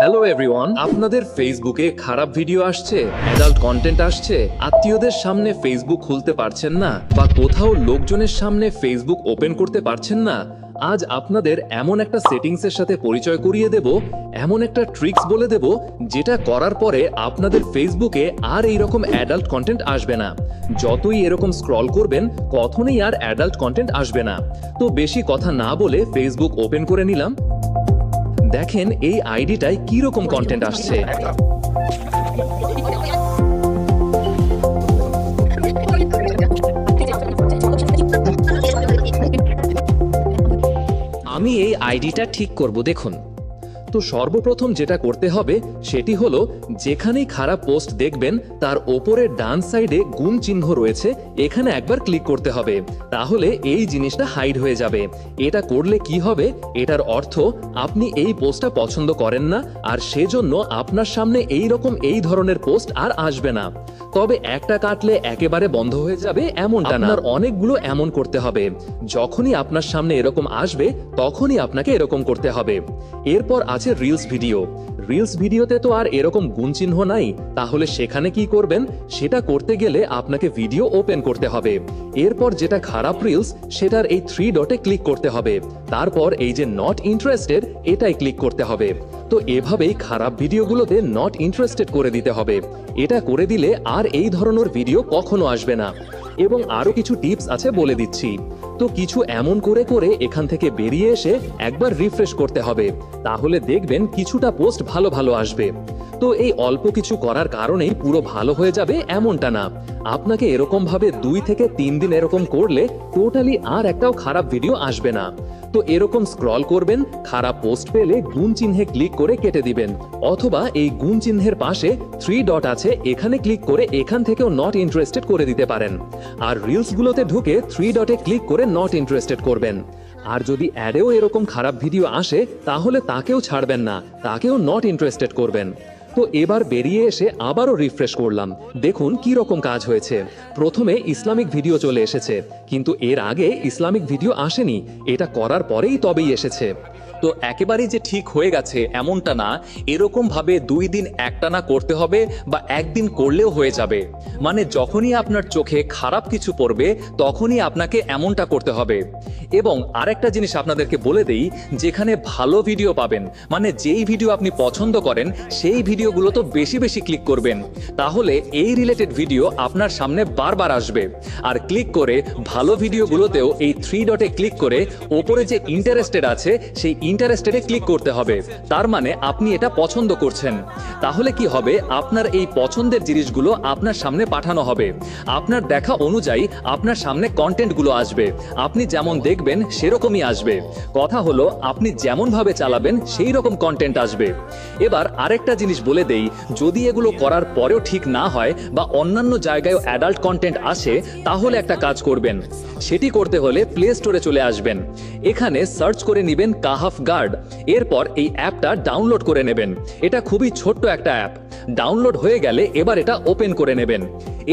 Hello everyone, আপনাদের ফেসবুকে খারাপ ভিডিও আসছে, অ্যাডাল্ট কন্টেন্ট আসছে, আত্মীয়দের সামনে ফেসবুক খুলতে পারছেন না বা কোথাও লোকজনের সামনে ফেসবুক ওপেন করতে পারছেন না। আজ আপনাদের এমন একটা সেটিংসের সাথে পরিচয় করিয়ে দেব, এমন একটা ট্রিক্স বলে দেব যেটা করার পরে আপনাদের ফেসবুকে আর এইরকম অ্যাডাল্ট কন্টেন্ট আসবে না। যতই এরকম স্ক্রল করবেন কখনোই আর অ্যাডাল্ট কন্টেন্ট আসবে না। তো বেশি কথা না বলে ফেসবুক ওপেন করে নিলাম। দেখেন এই আইডিটায় কি রকম কন্টেন্ট আসছে। আমি এই আইডিটা ঠিক করব, দেখুন। তো সর্বপ্রথম যেটা করতে হবে সেটি হলো, যেখানেই খারাপ পোস্ট দেখবেন তার ওপরের ডান সাইডে গুণ চিহ্ন রয়েছে, এখানে একবার ক্লিক করতে হবে। তাহলে এই জিনিসটা হাইড হয়ে যাবে। এটা করলে কি হবে, এটার অর্থ আপনি এই পোস্টটা পছন্দ করেন না, আর সেজন্য আপনার সামনে এই ধরনের পোস্ট আর আসবে না। তবে একটা কাটলে একেবারে বন্ধ হয়ে যাবে এমনটা না, আপনার অনেকগুলো এমন করতে হবে। যখনই আপনার সামনে এরকম আসবে তখনই আপনাকে এরকম করতে হবে। এরপর আছে রিলস ভিডিও। রিলস ভিডিওতে তো আর এরকম গুণ চিহ্ন নাই, তাহলে সেখানে কি করবেন, সেটা করতে গেলে আপনাকে ভিডিও ওপেন করতে হবে। এরপর যেটা খারাপ রিলস, সেটার এই 3 ডটে ক্লিক করতে হবে। তারপর এই যে নট ইন্টারেস্টেড, এটাই ক্লিক করতে হবে। তো এভাবেই খারাপ ভিডিওগুলোতে নট ইন্টারেস্টেড করে দিতে হবে। এটা করে দিলে আর এই ধরনের ভিডিও কখনো আসবে না। এবং আরো কিছু টিপস আছে, বলে দিচ্ছি। তো কিছু এমন করে করে এখান থেকে বেরিয়ে এসে একবার রিফ্রেশ করতে হবে, তাহলে দেখবেন কিছুটা পোস্ট ভালো ভালো আসবে। তো এই অল্প কিছু করার কারণেই পুরো ভালো হয়ে যাবে এমনটা না। আপনাকে এরকম ভাবে 2 থেকে 3 দিন এরকম করলে টোটালি আর একটাও খারাপ ভিডিও আসবে না। তো এরকম স্ক্রল করবেন, খারাপ পোস্ট পেলে গুণ চিহ্নে ক্লিক করে কেটে দিবেন, অথবা এই গুণ চিহ্নের পাশে 3 ডট আছে, এখানে ক্লিক করে এখান থেকেও নট ইন্টারেস্টেড করে দিতে পারেন। আর রিলস গুলোতে ঢুকে 3 ডটে ক্লিক করে নট ইন্টারেস্টেড করবেন। আর যদি অ্যাডেও এরকম খারাপ ভিডিও আসে তাহলে তাকেও ছাড়বেন না, তাকেও নট ইন্টারেস্টেড করবেন। তো এবার বেরিয়ে এসে আবারও রিফ্রেশ করলাম, দেখুন কি রকম কাজ হয়েছে। প্রথমে ইসলামিক ভিডিও চলে এসেছে, কিন্তু এর আগে ইসলামিক ভিডিও আসেনি, এটা করার পরেই তবেই এসেছে। তো একেবারেই যে ঠিক হয়ে গেছে এমনটা না, এরকম ভাবে 2 দিন একটানা করতে হবে বা একদিন করলেও হয়ে যাবে। মানে যখনই আপনার চোখে খারাপ কিছু পড়বে তখনই আপনাকে এমনটা করতে হবে। এবং আরেকটা জিনিস আপনাদেরকে বলে দেই, যেখানে ভালো ভিডিও পাবেন, মানে যেই ভিডিও আপনি পছন্দ করেন সেই ভিডিওগুলো তো বেশি বেশি ক্লিক করবেন, তাহলে এই রিলেটেড ভিডিও আপনার সামনে বারবার আসবে। আর ক্লিক করে ভালো ভিডিওগুলোতেও এই 3 ডটে ক্লিক করে ওপরে যে ইন্টারেস্টেড আছে সেই ইন্টারেস্টেডে ক্লিক করতে হবে। তার মানে আপনি এটা পছন্দ করছেন। তাহলে কি হবে, আপনার এই পছন্দের জিনিসগুলো আপনার সামনে পাঠানো হবে। আপনার দেখা অনুযায়ী আপনার সামনে কন্টেন্টগুলো আসবে, আপনি যেমন দেখবেন সেরকমই আসবে। কথা হলো আপনি যেমন ভাবে চালাবেন সেই রকম কন্টেন্ট আসবে। এবার আরেকটা জিনিস বলে দেই, যদি এগুলো করার পরেও ঠিক না হয় বা অন্যান্য জায়গায় অ্যাডাল্ট কন্টেন্ট আসে, তাহলে একটা কাজ করবেন। সেটি করতে হলে প্লে স্টোরে চলে আসবেন, এখানে সার্চ করে নেবেন কাহাফ গার্ড। এরপর এই অ্যাপটা ডাউনলোড করে নেবেন। এটা খুবই ছোট্ট একটা অ্যাপ। ডাউনলোড হয়ে গেলে এবার এটা ওপেন করে নেবেন।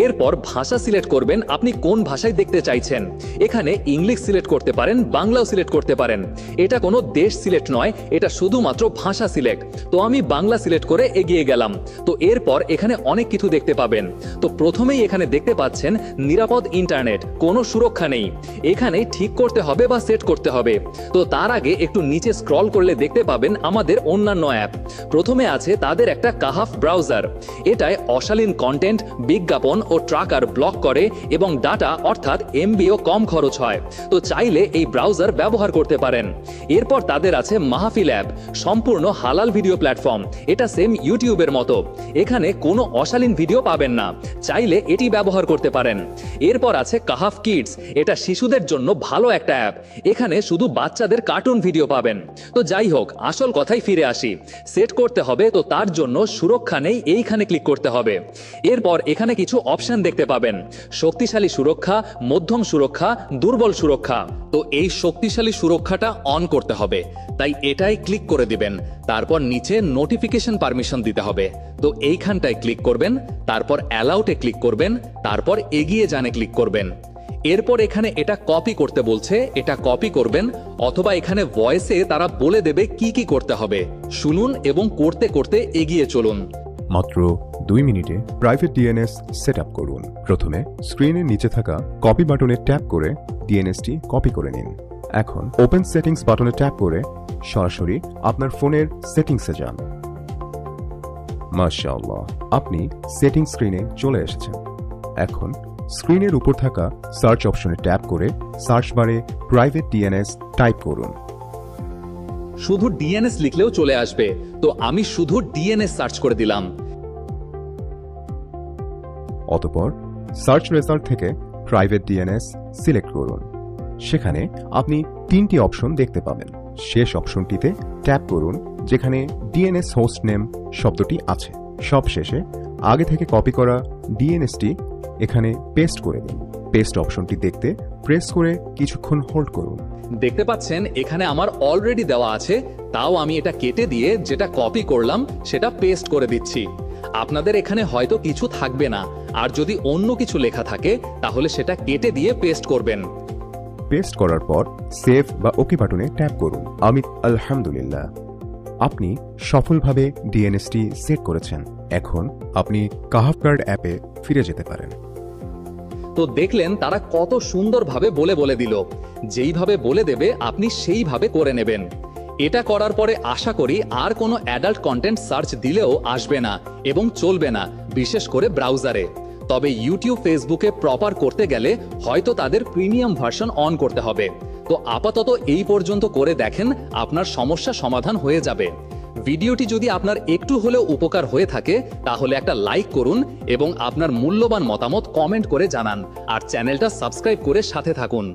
এরপর ভাষা সিলেক্ট করবেন, আপনি কোন ভাষায় দেখতে চাইছেন। এখানে ইংলিশ সিলেক্ট করতে পারেন, বাংলাও সিলেক্ট করতে পারেন। এটা কোনো দেশ সিলেক্ট নয়, এটা শুধুমাত্র ভাষা সিলেক্ট। তো আমি বাংলা সিলেক্ট করে এগিয়ে গেলাম। তো এরপর এখানে অনেক কিছু দেখতে পাবেন। তো প্রথমেই এখানে দেখতে পাচ্ছেন নিরাপদ ইন্টারনেট, কোনো সুরক্ষা নেই। এখানে ঠিক করতে হবে বা সেট করতে হবে। তো তার আগে একটু নিচে স্ক্রল করলে দেখতে পাবেন আমাদের অন্যান্য অ্যাপ। প্রথমে আছে তাদের একটা কাহাফ ব্রাউজার। এটায় অশালীন কন্টেন্ট, বিজ্ঞাপন ও ট্র্যাকার ব্লক করে এবং ডাটা অর্থাৎ এমবিও কম খরচ হয়। তো চাইলে এই ব্রাউজার ব্যবহার করতে পারেন। এরপর তাদের আছে মাহফিল অ্যাপ, সম্পূর্ণ হালাল ভিডিও প্ল্যাটফর্ম। এটা সেম ইউটিউবের মতো, এখানে কোনো অশালীন ভিডিও পাবেন না, চাইলে এটি ব্যবহার করতে পারেন। এরপর আছে কাহাফ কিডস, এটা শিশুদের জন্য ভালো একটা অ্যাপ। এখানে শুধু বাচ্চাদের কার্টুন ভিডিও পাবেন। তো যাই হোক, আসল কথায় ফিরে আসি। সেট করতে হবে, তো তার জন্য সুরক্ষা নেই, এইখানে ক্লিক করতে হবে। এরপর এখানে কিছু অপশন দেখতে পাবেন, শক্তিশালী সুরক্ষা, মধ্যম সুরক্ষা, দুর্বল সুরক্ষা। তো এই শক্তিশালী সুরক্ষাটা অন করতে হবে, তাই এটাই ক্লিক করে দিবেন। তারপর নিচে নোটিফিকেশন পারমিশন দিতে হবে। তো এইখানটায় ক্লিক করবেন, তারপর অ্যালাউটে ক্লিক করবেন, তারপর এগিয়ে জানে ক্লিক করবেন। এরপর এখানে এটা কপি করতে বলছে, এটা কপি করবেন, অথবা এখানে ভয়েসে তারা বলে দেবে কি কি করতে হবে। শুনুন এবং করতে করতে এগিয়ে চলুন। মাত্র 2 মিনিটে প্রাইভেট ডিএনএস সেট আপ করুন। প্রথমে স্ক্রিনের নিচে থাকা কপি বাটনে ট্যাপ করে ডিএনএসটি কপি করে নিন। এখন ওপেন সেটিংস বাটনে ট্যাপ করে সরাসরি আপনার ফোনের সেটিংসে যান। মাশাআল্লাহ, আপনি সেটিং স্ক্রিনে চলে এসেছেন। এখন স্ক্রিনের উপর থাকা সার্চ অপশনে ট্যাপ করে সার্চ বারে প্রাইভেট ডিএনএস টাইপ করুন। শুধু ডিএনএস লিখলেও চলে আসবে, তো আমি শুধু ডিএনএস সার্চ করে দিলাম। অতঃপর সার্চ রেজাল্ট থেকে প্রাইভেট ডিএনএস সিলেক্ট করুন। সেখানে আপনি 3টি অপশন দেখতে পাবেন। শেষ অপশনটিতে ট্যাপ করুন যেখানে ডিএনএস হোস্ট নেম শব্দটি আছে। সবশেষে আগে থেকে কপি করা ডিএনএসটি এখানে পেস্ট করে দিন। পেস্ট অপশনটি দেখতে প্রেস করে কিছুক্ষণ হোল্ড করুন। দেখতে পাচ্ছেন এখানে আমার অলরেডি দেওয়া আছে, তাও আমি এটা কেটে দিয়ে যেটা কপি করলাম সেটা পেস্ট করে দিচ্ছি। আপনাদের এখানে হয়তো কিছু থাকবে না, আর যদি অন্য কিছু লেখা থাকে তাহলে সেটা কেটে দিয়ে পেস্ট করবেন। পেস্ট করার পর সেভ বা ওকে বাটনে ট্যাপ করুন। আলহামদুলিল্লাহ, আপনি সফলভাবে ডিএনএসটি সেট করেছেন। এখন আপনি কাহাফ কার্ড অ্যাপে ফিরে যেতে পারেন। তো দেখলেন তারা কত সুন্দরভাবে বলে দিল। যেইভাবে বলে দেবে আপনি সেইভাবে করে নেবেন। এটা করার পরে আশা করি আর কোনো অ্যাডাল্ট কন্টেন্ট সার্চ দিলেও আসবে না এবং চলবে না, বিশেষ করে ব্রাউজারে। তবে ইউটিউব, ফেসবুকে প্রপার করতে গেলে হয়তো তাদের প্রিমিয়াম ভার্সন অন করতে হবে। তো আপাতত এই পর্যন্ত করে দেখেন, আপনার সমস্যা সমাধান হয়ে যাবে। ভিডিওটি যদি আপনার একটু হলেও উপকার হয়ে থাকে তাহলে একটা লাইক করুন এবং আপনার মূল্যবান মতামত কমেন্ট করে জানান, আর চ্যানেলটা সাবস্ক্রাইব করে সাথে থাকুন।